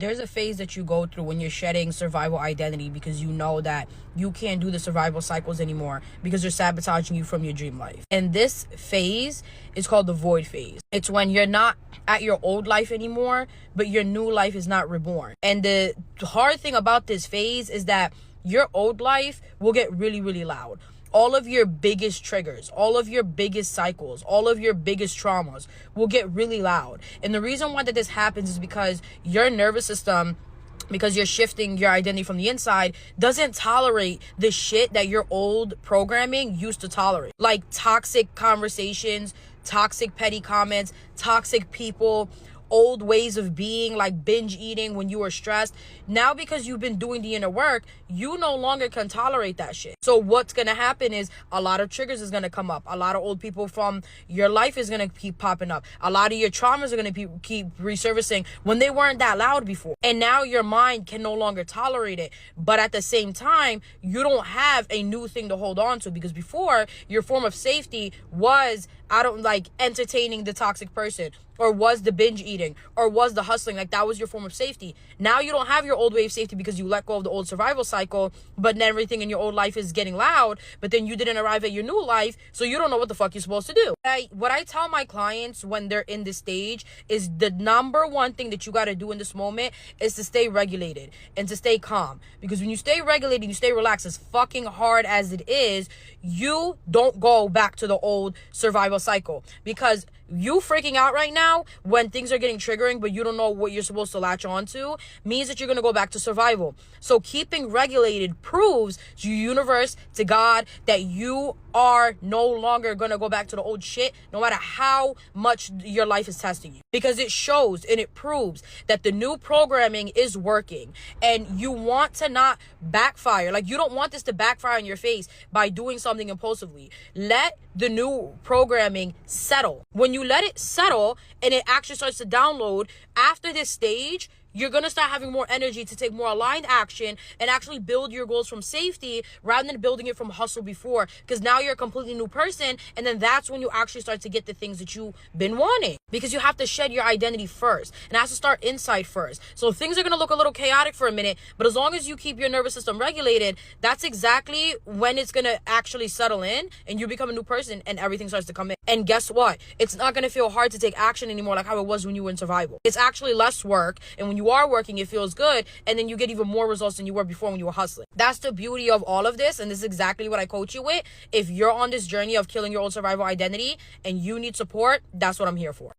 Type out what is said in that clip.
There's a phase that you go through when you're shedding survival identity because you know that you can't do the survival cycles anymore because they're sabotaging you from your dream life. And this phase is called the void phase. It's when you're not at your old life anymore, but your new life is not reborn. And the hard thing about this phase is that your old life will get really, really loud. All of your biggest triggers, all of your biggest cycles, all of your biggest traumas will get really loud. And the reason why that this happens is because your nervous system, because you're shifting your identity from the inside, doesn't tolerate the shit that your old programming used to tolerate. Like toxic conversations, toxic petty comments, toxic people, old ways of being, like binge eating when you were stressed. Now, because you've been doing the inner work, you no longer can tolerate that shit. So what's gonna happen is a lot of triggers is gonna come up. A lot of old people from your life is gonna keep popping up. A lot of your traumas are gonna keep resurfacing when they weren't that loud before. And now your mind can no longer tolerate it. But at the same time, you don't have a new thing to hold on to, because before, your form of safety was, I don't like entertaining the toxic person, or was the binge eating, or was the hustling. Like that was your form of safety. Now you don't have your old way of safety because you let go of the old survival cycle, but then everything in your old life is getting loud, but then you didn't arrive at your new life, so you don't know what the fuck you're supposed to do. What I tell my clients when they're in this stage is the number one thing that you got to do in this moment is to stay regulated and to stay calm. Because when you stay regulated, you stay relaxed, as fucking hard as it is, you don't go back to the old survival cycle. Because you freaking out right now when things are getting triggering, but you don't know what you're supposed to latch on to, means that you're going to go back to survival. So keeping regulated proves to the universe, to God, that you are no longer going to go back to the old shit, no matter how much your life is testing you. Because it shows and it proves that the new programming is working, and you want to not backfire. Like, you don't want this to backfire in your face by doing something impulsively. Let the new programming settle. When you let it settle and it actually starts to download, after this stage, you're going to start having more energy to take more aligned action and actually build your goals from safety rather than building it from hustle before. Because now you're a completely new person, and then that's when you actually start to get the things that you've been wanting. Because you have to shed your identity first, and it has to start inside first. So things are going to look a little chaotic for a minute, but as long as you keep your nervous system regulated, that's exactly when it's going to actually settle in and you become a new person and everything starts to come in. And guess what? It's not going to feel hard to take action anymore like how it was when you were in survival. It's actually less work, and when you are working, it feels good, and then you get even more results than you were before when you were hustling. That's the beauty of all of this, and this is exactly what I coach you with. If you're on this journey of killing your old survival identity and you need support, that's what I'm here for.